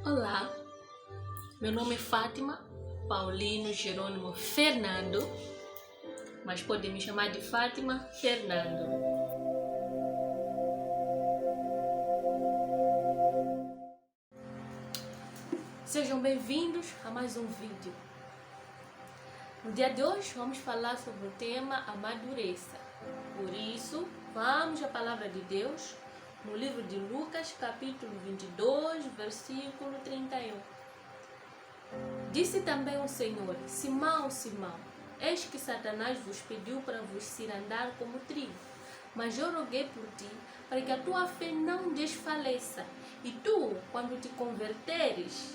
Olá, meu nome é Fátima Paulino Jerônimo Fernando, mas podem me chamar de Fátima Fernando. Sejam bem-vindos a mais um vídeo. No dia de hoje vamos falar sobre o tema amadureça. Por isso, vamos à palavra de Deus no livro de Lucas, capítulo 22, versículo 31. Disse também o Senhor: Simão, Simão, eis que Satanás vos pediu para vos cirandar como trigo, mas eu roguei por ti, para que a tua fé não desfaleça, e tu, quando te converteres,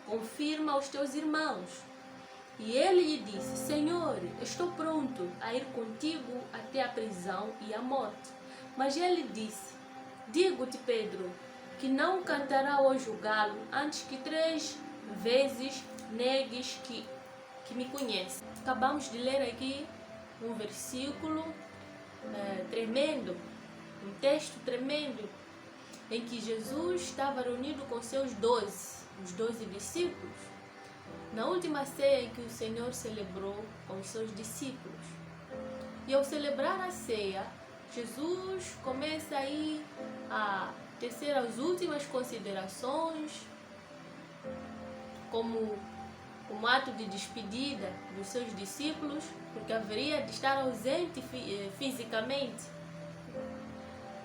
confirma aos teus irmãos. E ele lhe disse: Senhor, estou pronto a ir contigo até a prisão e a morte. Mas ele disse: Digo-te, Pedro, que não cantará hoje o galo antes que 3 vezes negues que me conhece. Acabamos de ler aqui um versículo tremendo, um texto tremendo, em que Jesus estava reunido com seus os 12 discípulos, na última ceia em que o Senhor celebrou com os seus discípulos. E ao celebrar a ceia, Jesus começa aí a tecer as últimas considerações, como um ato de despedida dos seus discípulos, porque haveria de estar ausente fisicamente.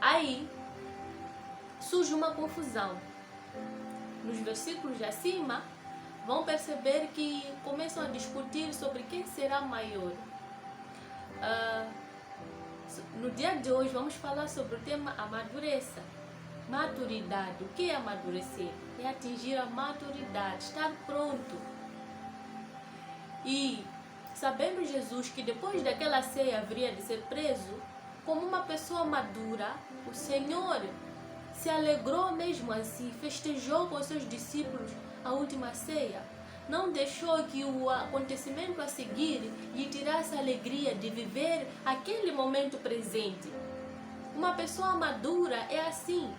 Aí surge uma confusão. Nos versículos acima, vão perceber que começam a discutir sobre quem será maior. No dia de hoje vamos falar sobre o tema amadureça. Maturidade. O que é amadurecer? É atingir a maturidade, estar pronto. E sabendo Jesus que depois daquela ceia haveria de ser preso, como uma pessoa madura, o Senhor se alegrou mesmo assim, festejou com seus discípulos a última ceia. Não deixou que o acontecimento a seguir lhe tirasse a alegria de viver aquele momento presente. Uma pessoa madura é assim.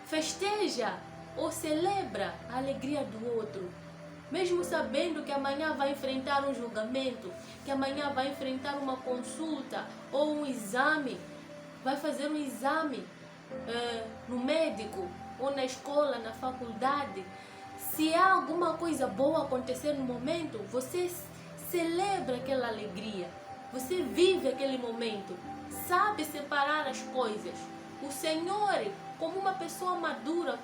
Festeja ou celebra a alegria do outro, mesmo sabendo que amanhã vai enfrentar um julgamento, que amanhã vai enfrentar uma consulta ou um exame, vai fazer um exame no médico ou na escola, na faculdade. Se há alguma coisa boa acontecer no momento, você celebra aquela alegria, você vive aquele momento, sabe separar as coisas. O Senhor, como uma pessoa madura,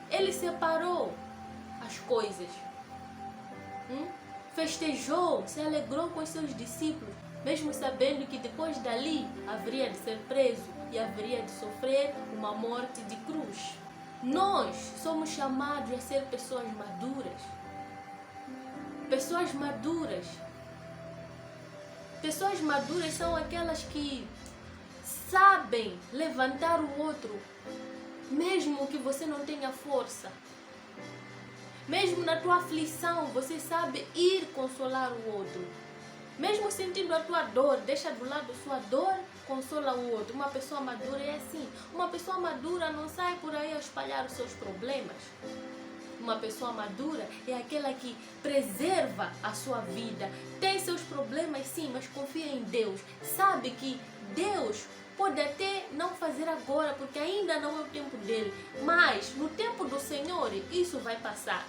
Ele separou as coisas, festejou, se alegrou com os seus discípulos, mesmo sabendo que depois dali haveria de ser preso e haveria de sofrer uma morte de cruz. Nós somos chamados a ser pessoas maduras. Pessoas maduras. Pessoas maduras são aquelas que sabem levantar o outro, mesmo que você não tenha força. Mesmo na tua aflição, você sabe ir consolar o outro. Mesmo sentindo a tua dor, deixa do lado a sua dor, consola o outro. Uma pessoa madura é assim. Uma pessoa madura não sai por aí a espalhar os seus problemas. Uma pessoa madura é aquela que preserva a sua vida. Tem seus problemas sim, mas confia em Deus. Sabe que Deus pode até não fazer agora, porque ainda não é o tempo dele. Mas no tempo do Senhor, isso vai passar.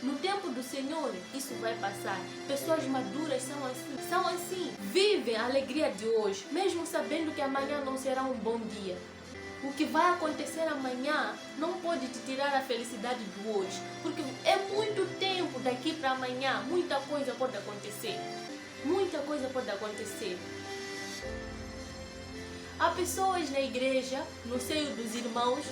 No tempo do Senhor, isso vai passar. Pessoas maduras são assim. Vivem a alegria de hoje, mesmo sabendo que amanhã não será um bom dia. O que vai acontecer amanhã não pode te tirar a felicidade do hoje, porque é muito tempo daqui para amanhã. Muita coisa pode acontecer. Muita coisa pode acontecer. Há pessoas na igreja, no seio dos irmãos,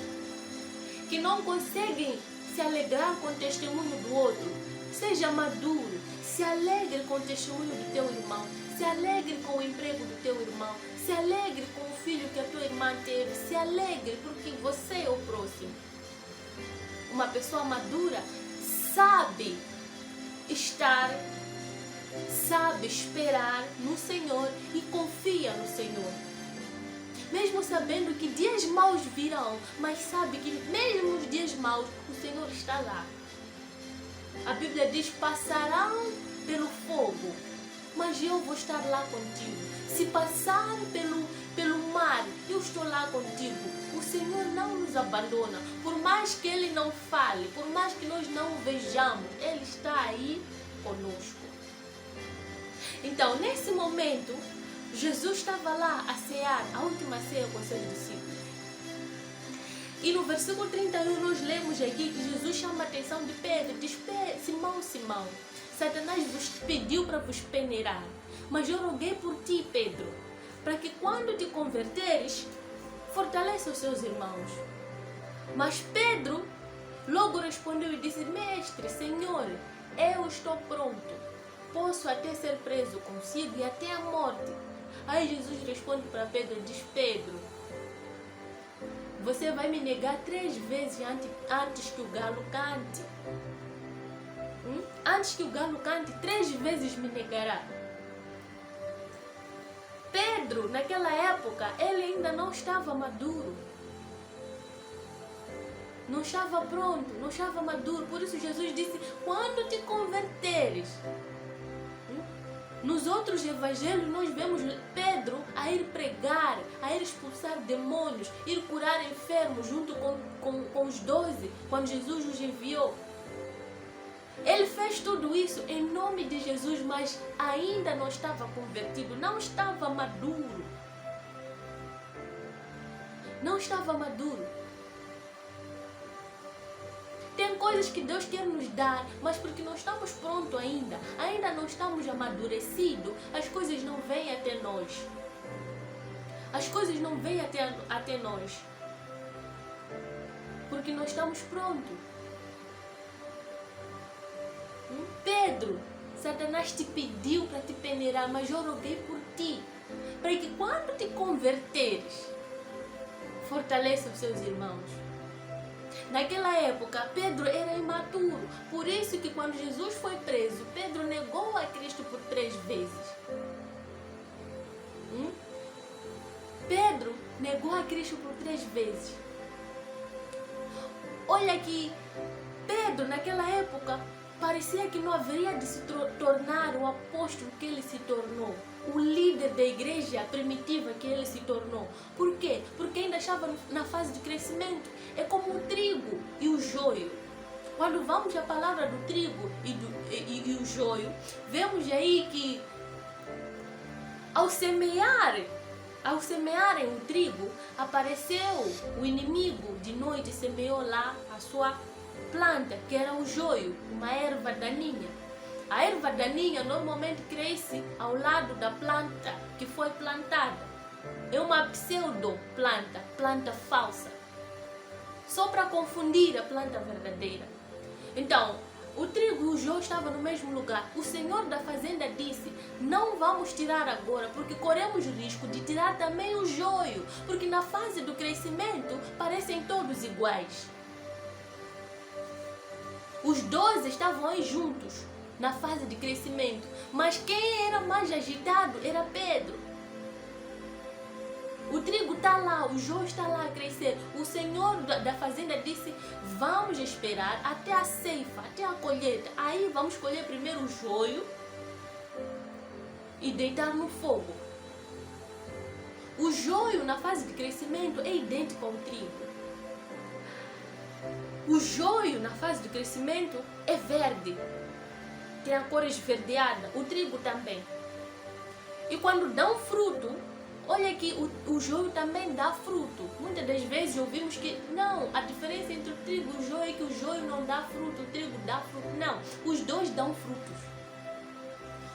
que não conseguem se alegrar com o testemunho do outro. Seja maduro, se alegre com o testemunho do teu irmão, se alegre com o emprego do teu irmão, se alegre com o filho que a tua irmã teve, se alegre porque você é o próximo. Uma pessoa madura sabe estar, sabe esperar no Senhor e confia no Senhor. mesmo sabendo que dias maus virão, mas sabe que mesmo nos dias maus o Senhor está lá. A Bíblia diz: passarão pelo fogo, mas eu vou estar lá contigo. Se passar pelo mar, eu estou lá contigo. O Senhor não nos abandona. Por mais que Ele não fale, por mais que nós não o vejamos, Ele está aí conosco. Então, nesse momento, Jesus estava lá a cear, a última ceia com seus discípulos. E no versículo 31 nós lemos aqui que Jesus chama a atenção de Pedro, diz: Simão, Simão, Satanás vos pediu para vos peneirar, mas eu roguei por ti, Pedro, para que quando te converteres, fortaleça os seus irmãos. Mas Pedro logo respondeu e disse: Mestre, Senhor, eu estou pronto, posso até ser preso consigo e até a morte. Aí Jesus responde para Pedro e diz: Pedro, você vai me negar 3 vezes antes que o galo cante. Antes que o galo cante, 3 vezes me negará. Pedro, naquela época, ele ainda não estava maduro. Não estava pronto, não estava maduro. Por isso Jesus disse: quando te converteres. Nos outros evangelhos nós vemos Pedro a ir pregar, a ir expulsar demônios, ir curar enfermos junto com os 12, quando Jesus os enviou. Ele fez tudo isso em nome de Jesus, mas ainda não estava convertido, não estava maduro. Não estava maduro. Tem coisas que Deus quer nos dar, mas porque não estamos prontos ainda não estamos amadurecidos, as coisas não vêm até nós. As coisas não vêm até nós. Porque não estamos prontos. Pedro, Satanás te pediu para te peneirar, mas eu roguei por ti, para que quando te converteres, fortaleça os seus irmãos. Naquela época, Pedro era imaturo, por isso que quando Jesus foi preso, Pedro negou a Cristo por 3 vezes. Pedro negou a Cristo por 3 vezes. Olha que Pedro, naquela época, parecia que não haveria de se tornar o apóstolo que ele se tornou, o líder da igreja primitiva que ele se tornou. Por quê? Porque ainda estava na fase de crescimento. É como o trigo e o joio. Quando vamos à palavra do trigo e o joio, vemos aí que ao semearem o trigo, apareceu o inimigo de noite, semeou lá a sua planta, que era o joio, uma erva daninha. A erva daninha normalmente cresce ao lado da planta que foi plantada. É uma pseudo-planta, planta falsa, só para confundir a planta verdadeira. Então, o trigo e o joio estavam no mesmo lugar. O senhor da fazenda disse: não vamos tirar agora, porque corremos o risco de tirar também o joio, porque na fase do crescimento parecem todos iguais. Os 12 estavam aí juntos, na fase de crescimento, mas quem era mais agitado era Pedro. O trigo está lá, o joio está lá a crescer. O senhor da fazenda disse: vamos esperar até a ceifa, até a colheita. Aí vamos colher primeiro o joio e deitar no fogo. O joio na fase de crescimento é idêntico ao trigo. O joio na fase de crescimento é verde, tem a cor esverdeada, o trigo também. E quando dão fruto, olha que o joio também dá fruto. Muitas das vezes ouvimos que não, a diferença entre o trigo e o joio é que o joio não dá fruto, o trigo dá fruto. Não, os dois dão frutos.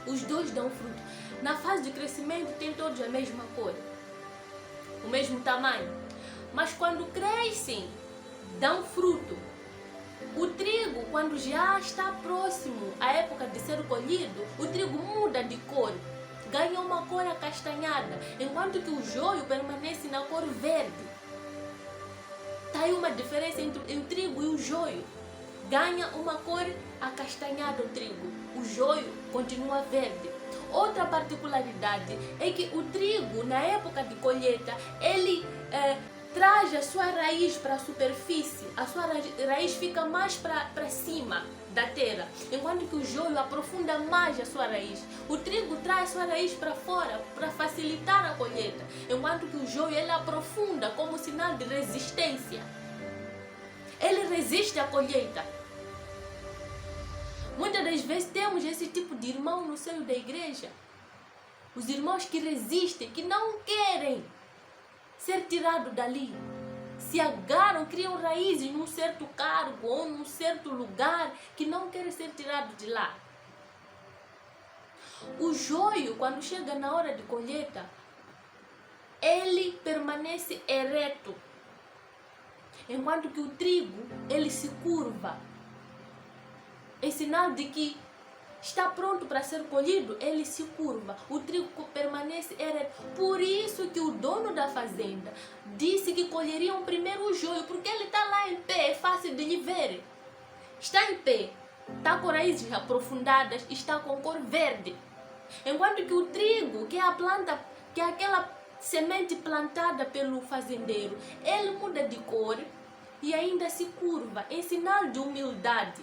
Os dois dão fruto. Na fase de crescimento tem todos a mesma cor, o mesmo tamanho. Mas quando crescem, dão fruto. O trigo, quando já está próximo à época de ser colhido, o trigo muda de cor, ganha uma cor acastanhada, enquanto que o joio permanece na cor verde. Está aí uma diferença entre o trigo e o joio. Ganha uma cor acastanhada o trigo, o joio continua verde. Outra particularidade é que o trigo, na época de colheita, ele traz a sua raiz para a superfície, a sua raiz fica mais para cima da terra, enquanto que o joio aprofunda mais a sua raiz. O trigo traz a sua raiz para fora para facilitar a colheita, enquanto que o joio ele aprofunda como sinal de resistência. Ele resiste à colheita. Muitas das vezes temos esse tipo de irmão no seio da igreja. Os irmãos que resistem, que não querem ser tirados dali. Se agarram, criam raízes num certo cargo ou num certo lugar que não querem ser tirados de lá. O joio, quando chega na hora de colheita, ele permanece ereto, enquanto que o trigo, ele se curva. É sinal de que está pronto para ser colhido, ele se curva. O trigo permanece ereto. Por isso que o dono da fazenda disse que colheriam primeiro o joio, porque ele está lá em pé, é fácil de lhe ver. Está em pé, está com raízes aprofundadas, está com cor verde. Enquanto que o trigo, que é a planta, que é aquela semente plantada pelo fazendeiro, ele muda de cor e ainda se curva, em sinal de humildade.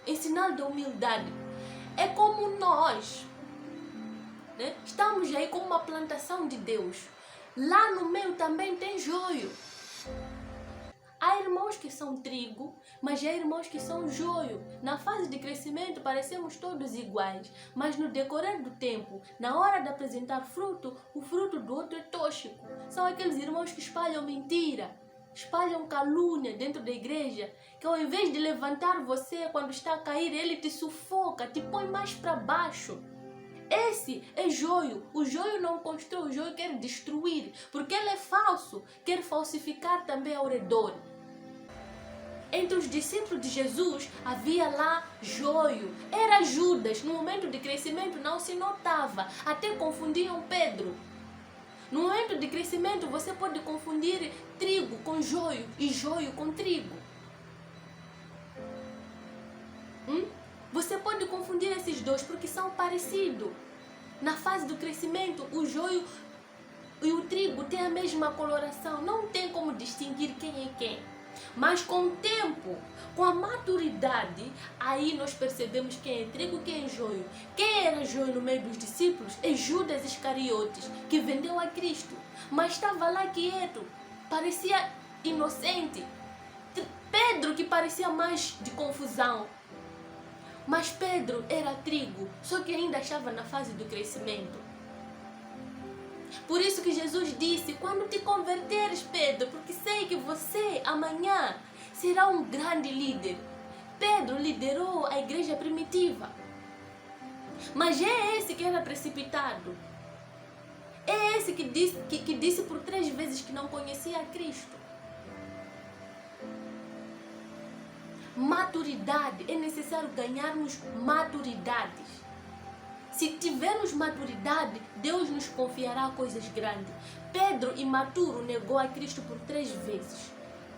Em sinal de humildade. É como nós, né? Estamos aí como uma plantação de Deus. Lá no meio também tem joio. Há irmãos que são trigo, mas há irmãos que são joio. Na fase de crescimento parecemos todos iguais, mas no decorrer do tempo, na hora de apresentar fruto, o fruto do outro é tóxico. São aqueles irmãos que espalham mentira, espalham calúnia dentro da igreja, que ao invés de levantar você quando está a cair, ele te sufoca, te põe mais para baixo. Esse é joio. O joio não constrói, o joio quer destruir, porque ele é falso, quer falsificar também ao redor. Entre os discípulos de Jesus havia lá joio. Era Judas, no momento de crescimento não se notava, até confundiam Pedro. No momento de crescimento você pode confundir trigo com joio e joio com trigo. Você pode confundir esses dois porque são parecidos. Na fase do crescimento, o joio e o trigo têm a mesma coloração. Não tem como distinguir quem é quem. Mas com o tempo, com a maturidade, aí nós percebemos quem é trigo e quem é joio. Quem era joio no meio dos discípulos é Judas Iscariotes, que vendeu a Cristo. Mas estava lá quieto, parecia inocente. Pedro, que parecia mais de confusão. Mas Pedro era trigo, só que ainda estava na fase do crescimento. Por isso que Jesus disse, quando te converteres, Pedro, porque sei que você amanhã será um grande líder. Pedro liderou a igreja primitiva. Mas é esse que era precipitado. É esse que disse por 3 vezes que não conhecia a Cristo. Maturidade, é necessário ganharmos maturidades. Se tivermos maturidade, Deus nos confiará coisas grandes. Pedro, imaturo, negou a Cristo por 3 vezes.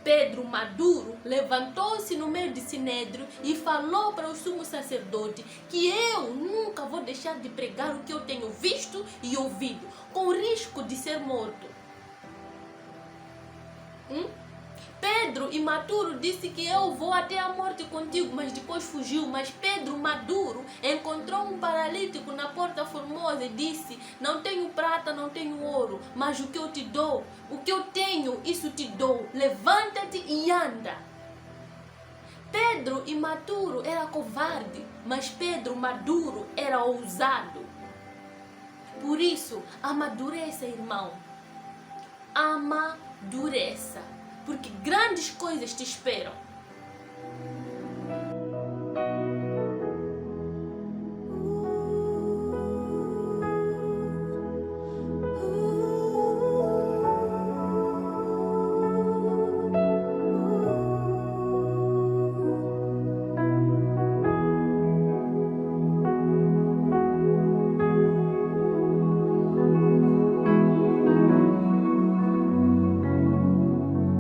Pedro, maduro, levantou-se no meio de Sinédrio e falou para o sumo sacerdote que eu nunca vou deixar de pregar o que eu tenho visto e ouvido, com risco de ser morto. Pedro, imaturo, disse que eu vou até a morte contigo, mas depois fugiu. Mas Pedro, maduro, encontrou um paralítico na porta formosa e disse, não tenho prata, não tenho ouro, mas o que eu te dou, o que eu tenho, isso te dou. Levanta-te e anda. Pedro, imaturo, era covarde, mas Pedro, maduro, era ousado. Por isso, amadureça, irmão. Amadureça. Porque grandes coisas te esperam.